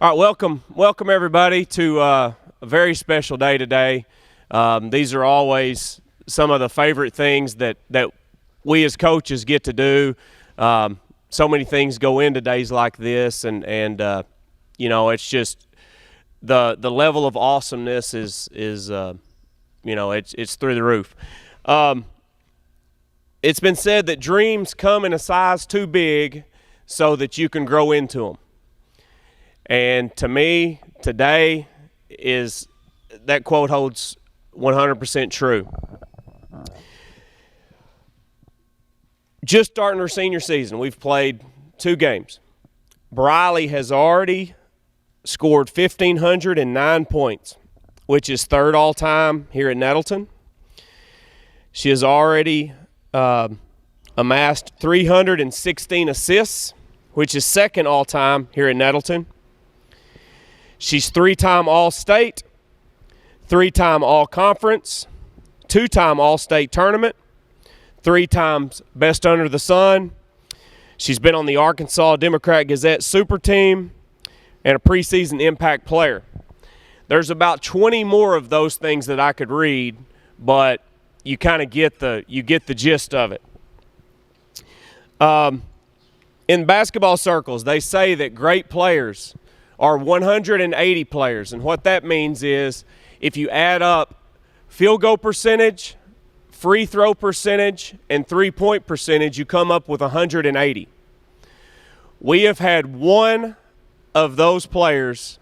All right, welcome everybody to a very special day today. These are always some of the favorite things that we as coaches get to do. So many things go into days like this, and it's just the level of awesomeness is it's through the roof. It's been said that dreams come in a size too big so that you can grow into them. And to me, today that quote holds 100% true. Just starting our senior season, we've played 2 games. Briley has already scored 1,509 points, which is 3rd all-time here at Nettleton. She has already amassed 316 assists, which is 2nd all-time here at Nettleton. She's 3-time All-State, 3-time All-Conference, 2-time All-State Tournament, 3 times Best Under the Sun. She's been on the Arkansas Democrat-Gazette Super Team and a preseason impact player. There's about 20 more of those things that I could read, but you kind of get the gist of it. In basketball circles, they say that great players are 180 players, and what that means is if you add up field goal percentage, free throw percentage, and three-point percentage, you come up with 180. We have had one of those players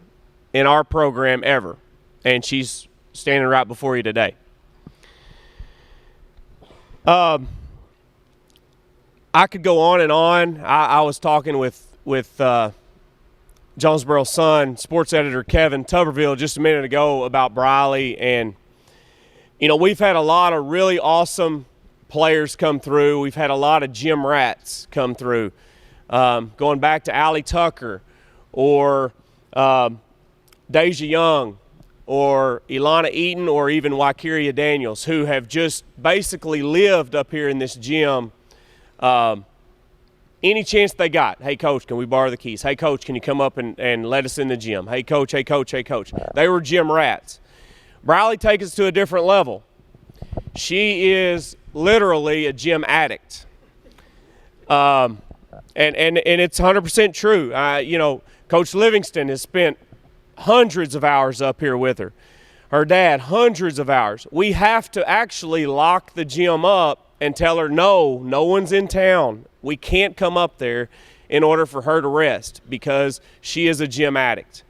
in our program ever, and she's standing right before you today. I could go on and on. I was talking with Jonesboro Sun sports editor Kevin Tuberville just a minute ago about Briley, and we've had a lot of really awesome players come through. We've had a lot of gym rats come through, going back to Allie Tucker or Deja Young or Ilana Eaton or even Wakiria Daniels, who have just basically lived up here in this gym any chance they got. Hey, Coach, can we borrow the keys? Hey, Coach, can you come up and let us in the gym? Hey, Coach, hey, Coach, hey, Coach. They were gym rats. Briley takes us to a different level. She is literally a gym addict. And it's 100% true. Coach Livingston has spent hundreds of hours up here with her. Her dad, hundreds of hours. We have to actually lock the gym up and tell her, no one's in town. We can't come up there in order for her to rest because she is a gym addict.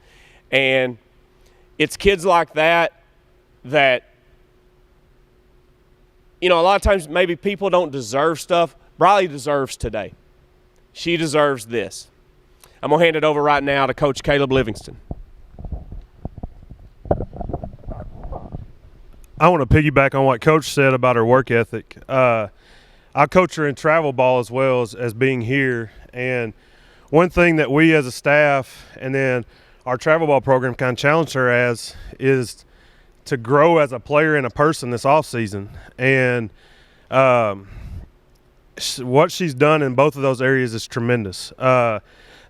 And it's kids like that a lot of times maybe people don't deserve stuff. Briley deserves today. She deserves this. I'm going to hand it over right now to Coach Caleb Livingston. I want to piggyback on what Coach said about her work ethic. I coach her in travel ball as well as being here. And one thing that we as a staff and then our travel ball program kind of challenged her as is to grow as a player and a person this offseason. And what she's done in both of those areas is tremendous.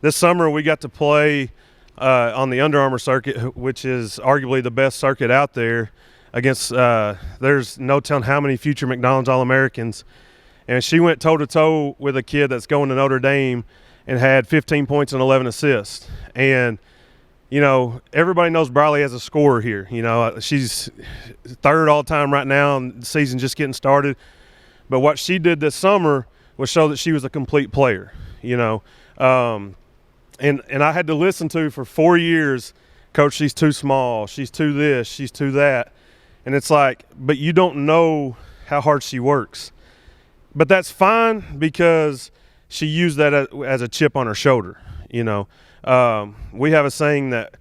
This summer we got to play on the Under Armour circuit, which is arguably the best circuit out there, against there's no telling how many future McDonald's All-Americans. And she went toe-to-toe with a kid that's going to Notre Dame and had 15 points and 11 assists. And, everybody knows Briley as a scorer here. She's 3rd all-time right now, and the season's just getting started. But what she did this summer was show that she was a complete player, And I had to listen to for 4 years, Coach, she's too small, she's too this, she's too that. And it's like, but you don't know how hard she works. But that's fine because she used that as a chip on her shoulder, We have a saying that,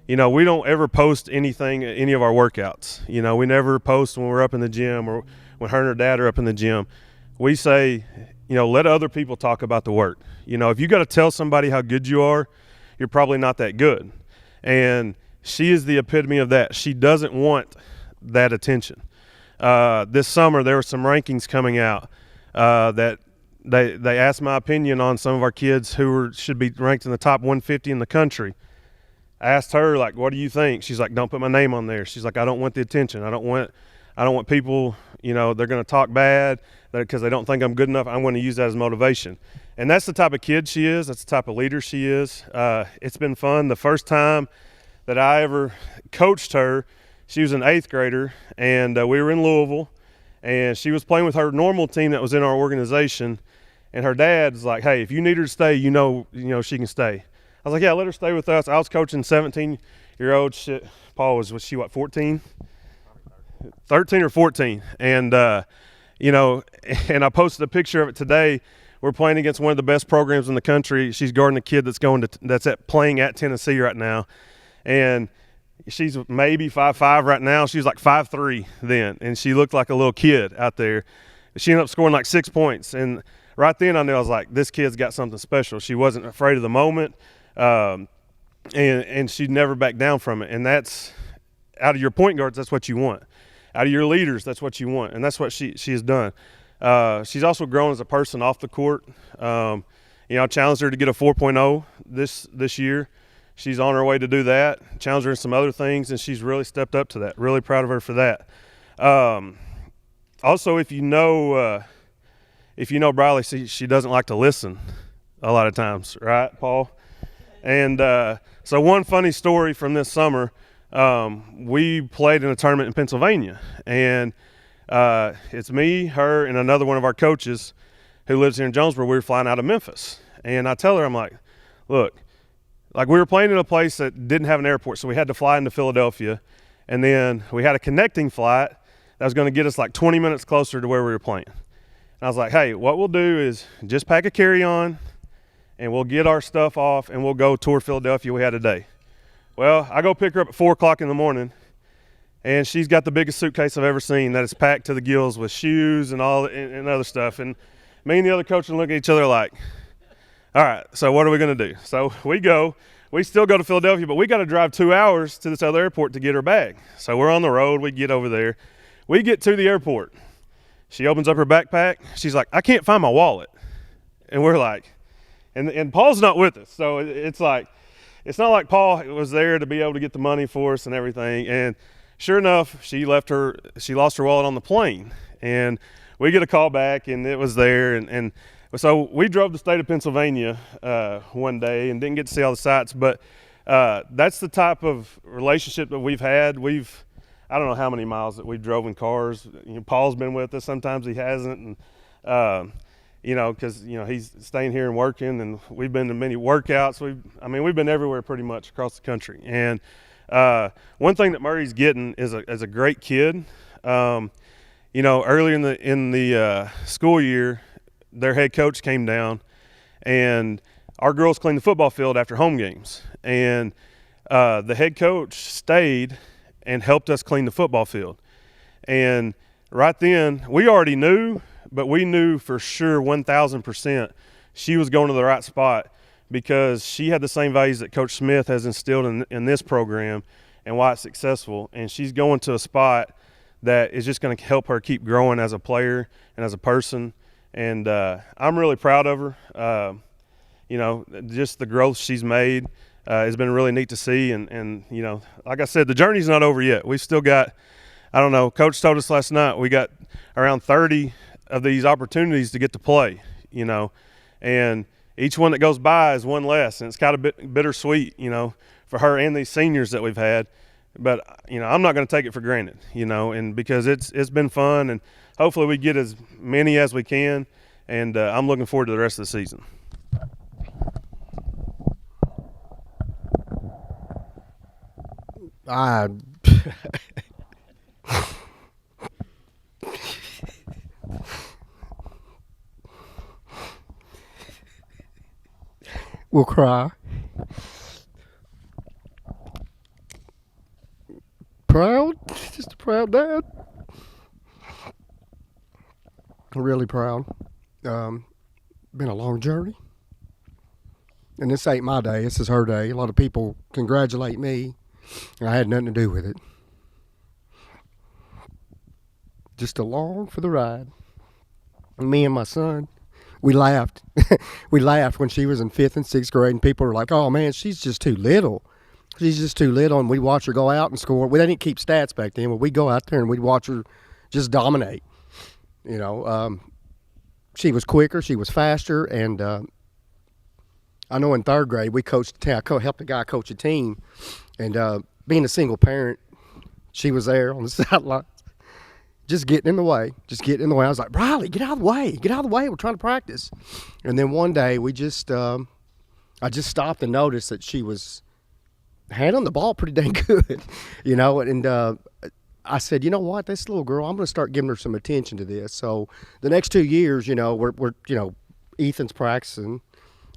we don't ever post anything, any of our workouts. We never post when we're up in the gym or when her and her dad are up in the gym. We say, let other people talk about the work. If you got to tell somebody how good you are, you're probably not that good. And she is the epitome of that. She doesn't want that attention. This summer there were some rankings coming out that they asked my opinion on some of our kids who should be ranked in the top 150 in the country. I asked her, like, what do you think? She's like, don't put my name on there. She's like, I don't want the attention. I don't want people, they're going to talk bad because they don't think I'm good enough. I'm going to use that as motivation. And that's the type of kid she is. That's the type of leader she is. It's been fun. The first time that I ever coached her, she was an 8th grader, and we were in Louisville, and she was playing with her normal team that was in our organization. And her dad's like, hey, if you need her to stay, you know she can stay. I was like, yeah, let her stay with us. I was coaching 17-year-old shit. Paul was she, 14? 13 or 14. And, and I posted a picture of it today. We're playing against one of the best programs in the country. She's guarding a kid that's playing at Tennessee right now. And she's maybe 5'5" right now. She was like 5'3" then. And she looked like a little kid out there. She ended up scoring like 6 points. And right then I knew, I was like, this kid's got something special. She wasn't afraid of the moment. And she'd never back down from it. And that's, out of your point guards, that's what you want. Out of your leaders, that's what you want. And that's what she has done. She's also grown as a person off the court. I challenged her to get a 4.0 this year. She's on her way to do that. Challenged her in some other things, and she's really stepped up to that. Really proud of her for that. Also, if you know Briley, she doesn't like to listen a lot of times, right, Paul? And so one funny story from this summer, we played in a tournament in Pennsylvania, and it's me, her, and another one of our coaches who lives here in Jonesboro. We were flying out of Memphis, and I tell her, I'm like, look, like we were playing in a place that didn't have an airport, so we had to fly into Philadelphia, and then we had a connecting flight that was going to get us like 20 minutes closer to where we were playing. And I was like, hey, what we'll do is just pack a carry-on, and we'll get our stuff off, and we'll go tour Philadelphia. We had a day. Well, I go pick her up at 4 o'clock in the morning, and she's got the biggest suitcase I've ever seen that is packed to the gills with shoes and all and other stuff. And me and the other coach look at each other like, all right, so what are we going to do? So we still go to Philadelphia, but we got to drive 2 hours to this other airport to get her bag. So we're on the road. We get over there. We get to the airport. She opens up her backpack. She's like, I can't find my wallet. And we're like, and Paul's not with us. So it's like, it's not like Paul was there to be able to get the money for us and everything. And sure enough, she lost her wallet on the plane. And we get a call back, and it was there. And so we drove the state of Pennsylvania one day and didn't get to see all the sights. But that's the type of relationship that we've had. I don't know how many miles that we've drove in cars. Paul's been with us. Sometimes he hasn't. And, because, he's staying here and working, and we've been to many workouts. We've been everywhere pretty much across the country. And one thing that Murray's getting is a great kid. Earlier in the school year, their head coach came down, and our girls cleaned the football field after home games. And the head coach stayed and helped us clean the football field. And right then, we already knew, but we knew for sure 1,000% she was going to the right spot, because she had the same values that Coach Smith has instilled in this program and why it's successful. And she's going to a spot that is just going to help her keep growing as a player and as a person. And I'm really proud of her. Just the growth she's made has been really neat to see. And like I said, the journey's not over yet. We've still got, Coach told us last night, we got around 30 of these opportunities to get to play, and each one that goes by is one less, and it's kind of bittersweet, for her and these seniors that we've had. But I'm not going to take it for granted, and because it's been fun, and hopefully we get as many as we can, and I'm looking forward to the rest of the season. Will cry. Proud, just a proud dad. Really proud. Been a long journey. And this ain't my day, this is her day. A lot of people congratulate me, and I had nothing to do with it. Just along for the ride. Me and my son, we laughed. We laughed when she was in 5th and 6th grade, and people were like, oh man, she's just too little. She's just too little, and we'd watch her go out and score. They didn't keep stats back then, but we'd go out there and we'd watch her just dominate. She was quicker, she was faster, and I know in third grade we coached. I helped a guy coach a team, and being a single parent, she was there on the sideline, just getting in the way. I was like, Briley, get out of the way, we're trying to practice. And then one day I just stopped and noticed that she was handling the ball pretty dang good, and I said, you know what, this little girl, I'm going to start giving her some attention to this. So the next 2 years, we're Ethan's practicing,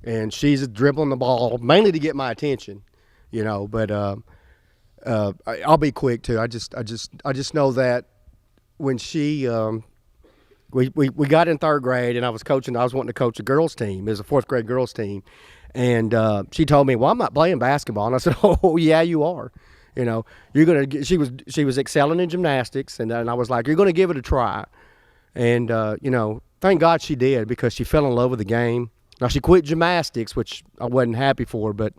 and she's dribbling the ball mainly to get my attention, But I'll be quick too. I just know that when she we got in third grade, and I was wanting to coach a girls team. It was a fourth grade girls team, and she told me, well, I'm not playing basketball. And I said, oh yeah, you are. You're gonna. She was excelling in gymnastics, and I was like, you're gonna give it a try. And thank God she did, because she fell in love with the game. Now she quit gymnastics, which I wasn't happy for, but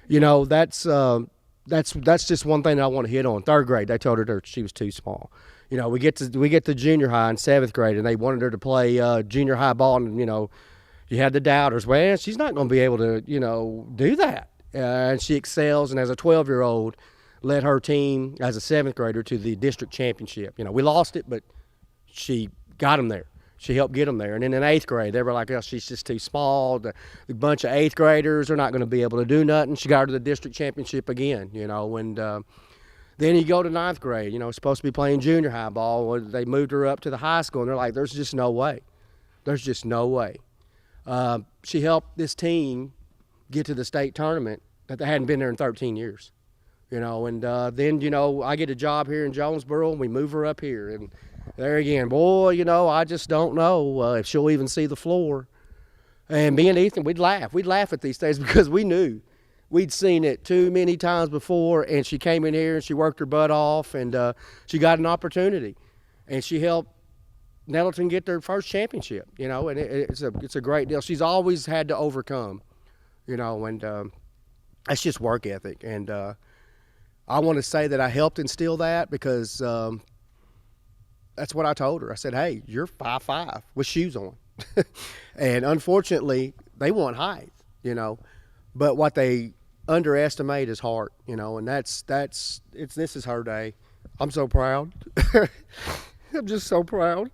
that's just one thing that I want to hit on. Third grade, they told her she was too small. We get to junior high in seventh grade, and they wanted her to play junior high ball, and you had the doubters. Well, she's not going to be able to do that. And she excels, and as a 12-year-old. Led her team as a seventh grader to the district championship. We lost it, but she got them there. She helped get them there. And then in eighth grade, they were like, oh, she's just too small. The bunch of eighth graders are not going to be able to do nothing. She got her to the district championship again, And then you go to ninth grade, supposed to be playing junior high ball. Well, they moved her up to the high school, and they're like, there's just no way. She helped this team get to the state tournament that they hadn't been there in 13 years. Then, I get a job here in Jonesboro, and we move her up here. And there again, boy, I just don't know if she'll even see the floor. And me and Ethan, we'd laugh. We'd laugh at these things because we knew. We'd seen it too many times before, and she came in here and she worked her butt off, and she got an opportunity. And she helped Nettleton get their first championship, and it's a great deal. She's always had to overcome, and that's just work ethic. And I want to say that I helped instill that, because that's what I told her. I said, hey, you're 5'5" with shoes on. And unfortunately, they want height, but what they underestimate is heart, and this is her day. I'm so proud. I'm just so proud.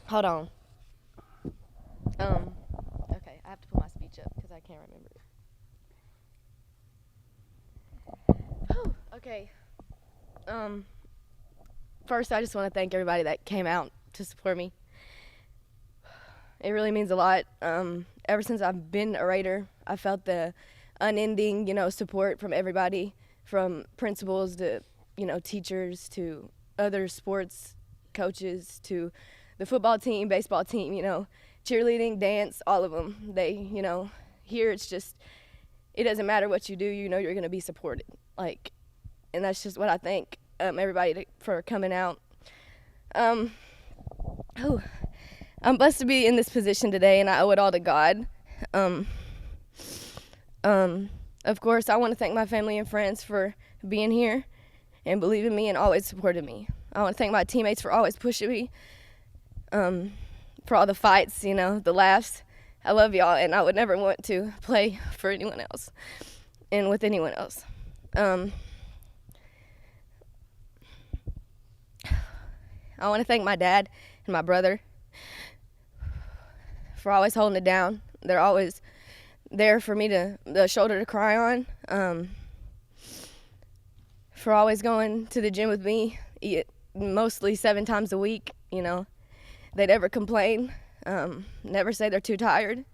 Hold on. Okay, I have to pull my speech up because I can't remember it. Whew, okay. First, I just want to thank everybody that came out to support me. It really means a lot. Ever since I've been a Raider, I felt the unending, support from everybody, from principals to, teachers to other sports coaches to the football team, baseball team, cheerleading, dance, all of them. They, here it's just, it doesn't matter what you do, you're going to be supported. And that's just what I thank everybody for coming out. I'm blessed to be in this position today, and I owe it all to God. Of course, I want to thank my family and friends for being here and believing me and always supporting me. I want to thank my teammates for always pushing me, for all the fights, the laughs. I love y'all, and I would never want to play for anyone else and with anyone else. I want to thank my dad and my brother for always holding it down. They're always there for me, the shoulder to cry on, for always going to the gym with me, mostly 7 times a week. They never complain, never say they're too tired.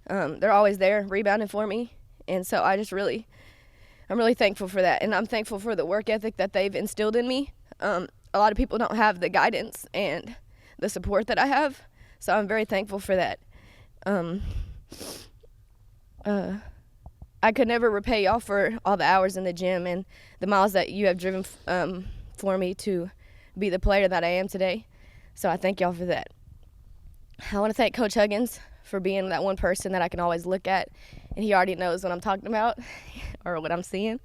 They're always there rebounding for me, and so I'm really thankful for that, and I'm thankful for the work ethic that they've instilled in me. A lot of people don't have the guidance and the support that I have, so I'm very thankful for that. I could never repay y'all for all the hours in the gym and the miles that you have driven for me to be the player that I am today, so I thank y'all for that. I want to thank Coach Huggins for being that one person that I can always look at, and he already knows what I'm talking about or what I'm seeing.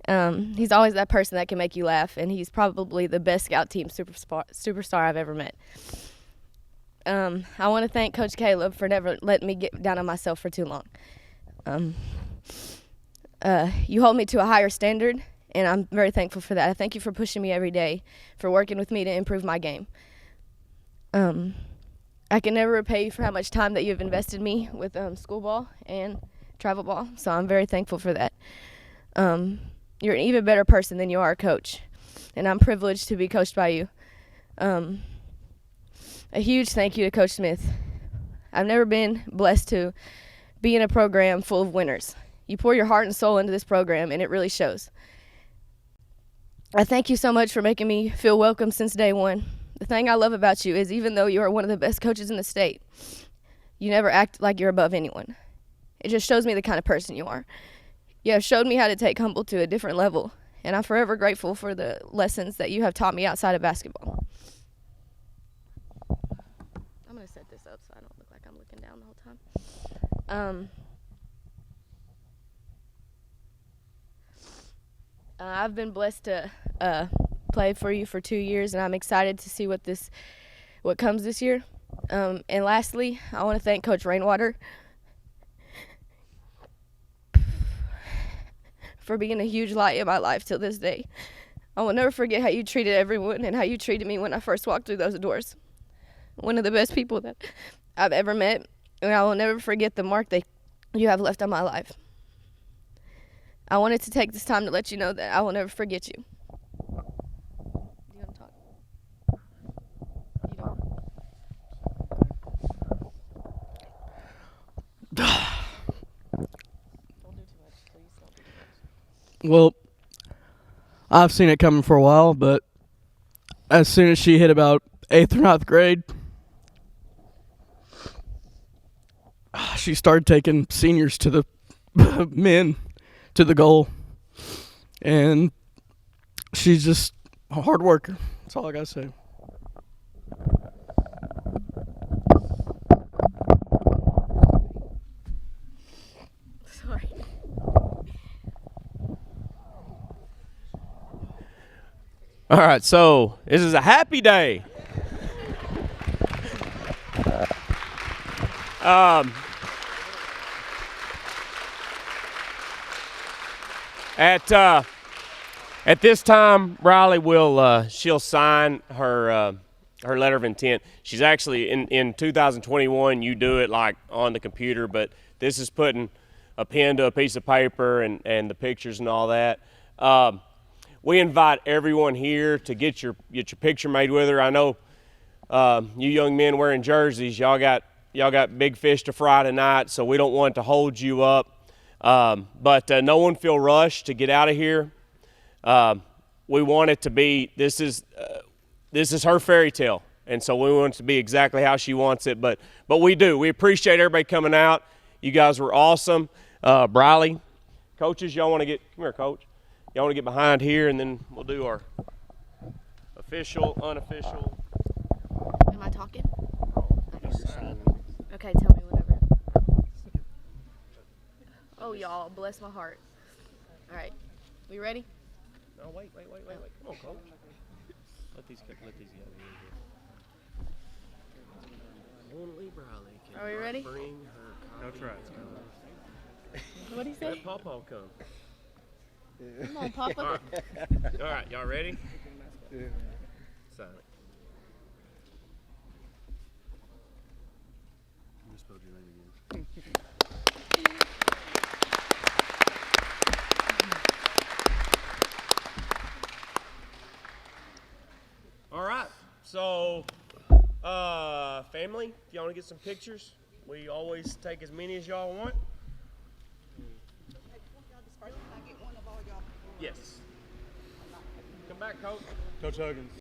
He's always that person that can make you laugh, and he's probably the best scout team superstar I've ever met. I want to thank Coach Caleb for never letting me get down on myself for too long. You hold me to a higher standard, and I'm very thankful for that. I thank you for pushing me every day, for working with me to improve my game. I can never repay you for how much time that you've invested in me with school ball and travel ball, so I'm very thankful for that. You're an even better person than you are a coach, and I'm privileged to be coached by you. A huge thank you to Coach Smith. I've never been blessed to be in a program full of winners. You pour your heart and soul into this program, and it really shows. I thank you so much for making me feel welcome since day one. The thing I love about you is even though you are one of the best coaches in the state, you never act like you're above anyone. It just shows me the kind of person you are. You have showed me how to take Humboldt to a different level, and I'm forever grateful for the lessons that you have taught me outside of basketball. I'm going to set this up so I don't look like I'm looking down the whole time. I've been blessed to play for you for 2 years, and I'm excited to see what comes this year. And lastly, I want to thank Coach Rainwater for being a huge light in my life till this day. I will never forget how you treated everyone and how you treated me when I first walked through those doors. One of the best people that I've ever met, and I will never forget the mark that you have left on my life. I wanted to take this time to let you know that I will never forget you. Do you want to talk? You don't. Don't do too much, please. Don't do too much. Well, I've seen it coming for a while, but as soon as she hit about 8th or 9th grade, she started taking seniors to the men to the goal. And she's just a hard worker. That's all I got to say. Sorry. All right, so this is a happy day. At this time, Riley will she'll sign her letter of intent. She's actually in 2021. You do it like on the computer, but this is putting a pen to a piece of paper and the pictures and all that. We invite everyone here to get your picture made with her. I know you young men wearing jerseys, y'all got big fish to fry tonight, so we don't want to hold you up. But no one feel rushed to get out of here. We want it to be, this is her fairy tale, and so we want it to be exactly how she wants it. But we do. We appreciate everybody coming out. You guys were awesome. Briley, coaches, y'all want to come here, coach. Y'all want to get behind here, and then we'll do our official, unofficial. Am I talking? Okay, tell me whenever. Oh, y'all, bless my heart. All right, we ready? No, wait. Come on, coach. Let these guys in here. Only Briley can Are we ready? bring her No copy. try. What do you say? Let Pawpaw come. Come on, Papa. All right, y'all ready? Yeah. Sign it. You spelled your name again. All right, so family, if y'all want to get some pictures, we always take as many as y'all want. Yes. Come back, Coach. Coach Huggins.